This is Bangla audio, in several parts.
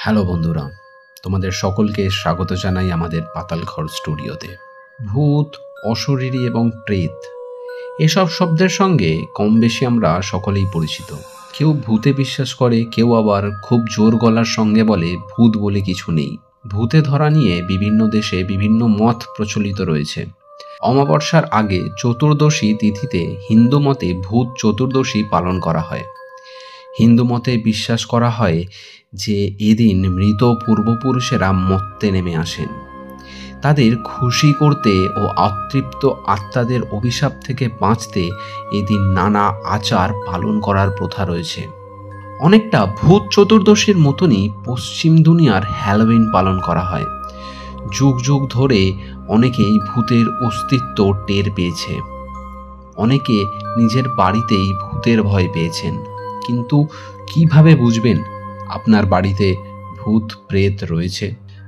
হ্যালো বন্ধুরা, তোমাদের সকলকে স্বাগত জানাই আমাদের পাতালঘর স্টুডিওতে। ভূত, অশরীরী এবং প্রেত এসব শব্দের সঙ্গে কম বেশি আমরা সকলেই পরিচিত। কেউ ভূতে বিশ্বাস করে, কেউ আবার খুব জোর গলার সঙ্গে বলে ভূত বলে কিছু নেই। ভূতে ধরা নিয়ে বিভিন্ন দেশে বিভিন্ন মত প্রচলিত রয়েছে। অমাবস্যার আগে চতুর্দশী তিথিতে হিন্দু মতে ভূত চতুর্দশী পালন করা হয়। হিন্দু মতে বিশ্বাস করা হয় যে এদিন মৃত পূর্বপুরুষেরা মর্তে নেমে আসেন। তাদের খুশি করতে ও অতৃপ্ত আত্মাদের অভিশাপ থেকে বাঁচতে এদিন নানা আচার পালন করার প্রথা রয়েছে। অনেকটা ভূত চতুর্দশীর মতনই পশ্চিম দুনিয়ার হ্যালোউইন পালন করা হয়। যুগ যুগ ধরে অনেকেই ভূতের অস্তিত্ব টের পেয়েছে। অনেকে নিজের বাড়িতেই ভূতের ভয় পেয়েছেন। কিন্তু কিভাবে বুঝবেন আপনার বাড়িতে ভূত প্রেত রয়েছে?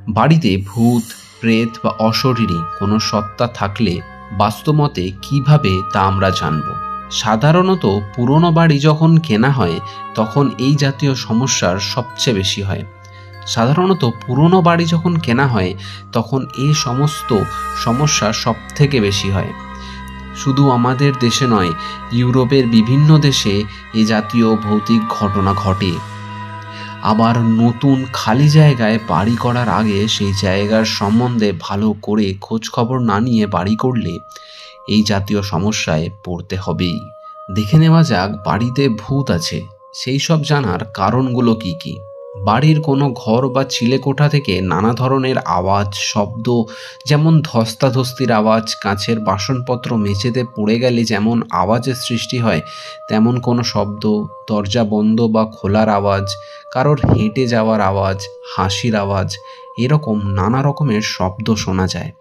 বাড়িতে ভূত প্রেত বা অশরীরী কোনো সত্তা থাকলে বাস্তবমতে কিভাবে তা আমরা জানব? সাধারণত পুরনো বাড়ি যখন কেনা হয় তখন এই জাতীয় সমস্যার সবচেয়ে বেশি হয়। সাধারণত পুরনো বাড়ি যখন কেনা হয় তখন এই সমস্ত সমস্যা সব থেকে বেশি হয়। শুধু আমাদের দেশে নয়, ইউরোপের বিভিন্ন দেশে এ জাতীয় ভৌতিক ঘটনা ঘটে। আবার নতুন খালি জায়গায় বাড়ি করার আগে সেই জায়গার সম্বন্ধে ভালো করে খোঁজ খবর না নিয়ে বাড়ি করলে এই জাতীয় সমস্যায় পড়তে হবেই। দেখে নেওয়া যাক বাড়িতে ভূত আছে সেই সব জানার কারণগুলো কি কি। বাড়ির কোনো ঘর বা চিলেকোঠা থেকে নানা ধরনের আওয়াজ, শব্দ, যেমন ধস্তাধস্তির আওয়াজ, কাঁচের বাসনপত্র মেঝেতে পড়ে গেলে যেমন আওয়াজের সৃষ্টি হয় তেমন কোনো শব্দ, দরজা বন্ধ বা খোলার আওয়াজ, কারোর হেঁটে যাওয়ার আওয়াজ, হাসির আওয়াজ, এরকম নানা রকমের শব্দ শোনা যায়।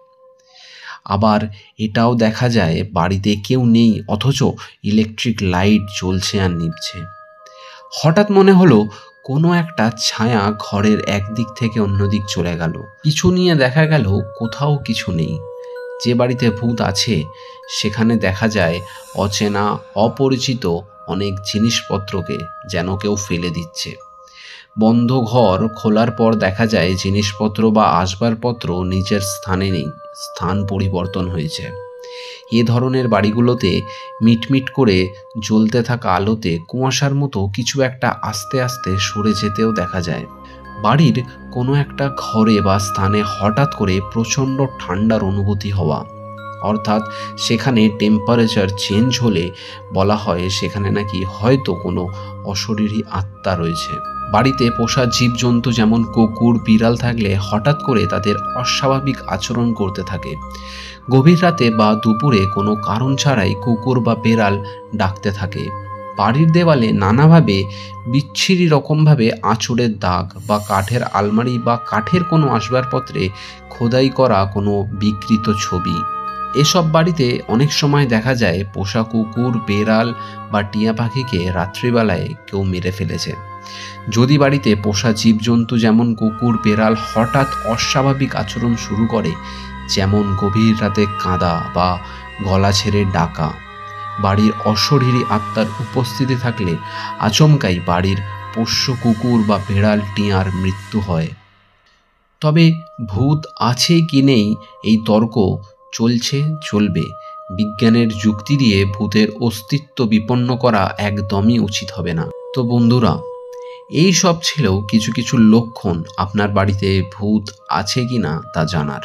আবার এটাও দেখা যায় বাড়িতে কেউ নেই অথচ ইলেকট্রিক লাইট জ্বলছে আর নিভছে। হঠাৎ মনে হলো কোনো একটা ছায়া ঘরের একদিক থেকে অন্যদিক চলে গেল। কিছু নিয়ে দেখা গেল কোথাও কিছু নেই। যে বাড়িতে ভূত আছে সেখানে দেখা যায় অচেনা, অপরিচিত অনেক জিনিসপত্রকে যেন কেউ ফেলে দিচ্ছে। বন্ধ ঘর খোলার পর দেখা যায় জিনিসপত্র বা আসবাবপত্র নিজের স্থানে নেই, স্থান পরিবর্তন হয়েছে। এ ধরনের বাড়িগুলোতে মিটমিট করে জ্বলতে থাকা আলোতে কুয়াশার মতো কিছু একটা আস্তে আস্তে সরে যেতেও দেখা যায়। বাড়ির কোনো একটা ঘরে বা স্থানে হঠাৎ করে প্রচণ্ড ঠান্ডার অনুভূতি হওয়া, অর্থাৎ সেখানে টেম্পারেচার চেঞ্জ হলে বলা হয় সেখানে নাকি হয়তো কোনো অশরীরী আত্মা রয়েছে। বাড়িতে পোষা জীবজন্তু যেমন কুকুর, বিড়াল থাকলে হঠাৎ করে তাদের অস্বাভাবিক আচরণ করতে থাকে। গভীর রাতে বা দুপুরে কোনো কারণ ছাড়াই কুকুর বা বেড়াল ডাকতে থাকে। বাড়ির দেওয়ালে নানাভাবে বিচ্ছিরি রকমভাবে আঁচড়ের দাগ বা কাঠের আলমারি বা কাঠের কোনো আসবাবপত্রে খোদাই করা কোনো বিকৃত ছবি। এসব বাড়িতে অনেক সময় দেখা যায় পোষা কুকুর, বেড়াল বা টিয়া পাখিকে রাত্রিবেলায় কেউ মেরে ফেলেছে। যদি বাড়িতে পোষা জীবজন্তু যেমন কুকুর, বেড়াল হঠাৎ অস্বাভাবিক আচরণ শুরু করে, যেমন গভীর রাতে কাঁদা বা গলা ছেড়ে ডাকা, বাড়ির অশরীরী আত্মার উপস্থিতি থাকলে আচমকাই বাড়ির পোষ্য কুকুর বা বেড়াল টিয়ার মৃত্যু হয়। তবে ভূত আছে কি নেই এই তর্ক চলছে, চলবে। বিজ্ঞানের যুক্তি দিয়ে ভূতের অস্তিত্ব বিপন্ন করা একদমই উচিত হবে না। তো বন্ধুরা, এই সব ছিল কিছু কিছু লক্ষণ আপনার বাড়িতে ভূত আছে কি না তা জানার।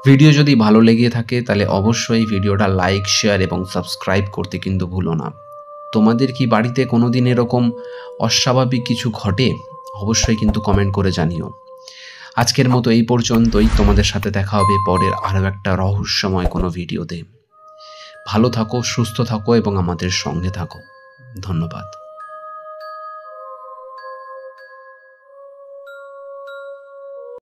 ভিডিও যদি ভালো লেগে থাকে তাহলে অবশ্যই ভিডিওটা লাইক, শেয়ার এবং সাবস্ক্রাইব করতে কিন্তু ভুলো না। তোমাদের কি বাড়িতে কোনোদিন এরকম অস্বাভাবিক কিছু ঘটে? অবশ্যই কিন্তু কমেন্ট করে জানিও। আজকের মতো এই পর্যন্তই। তোমাদের সাথে দেখা হবে পরের আরও একটা রহস্যময় কোনো ভিডিওতে। ভালো থাকো, সুস্থ থাকো এবং আমাদের সঙ্গে থাকো। ধন্যবাদ।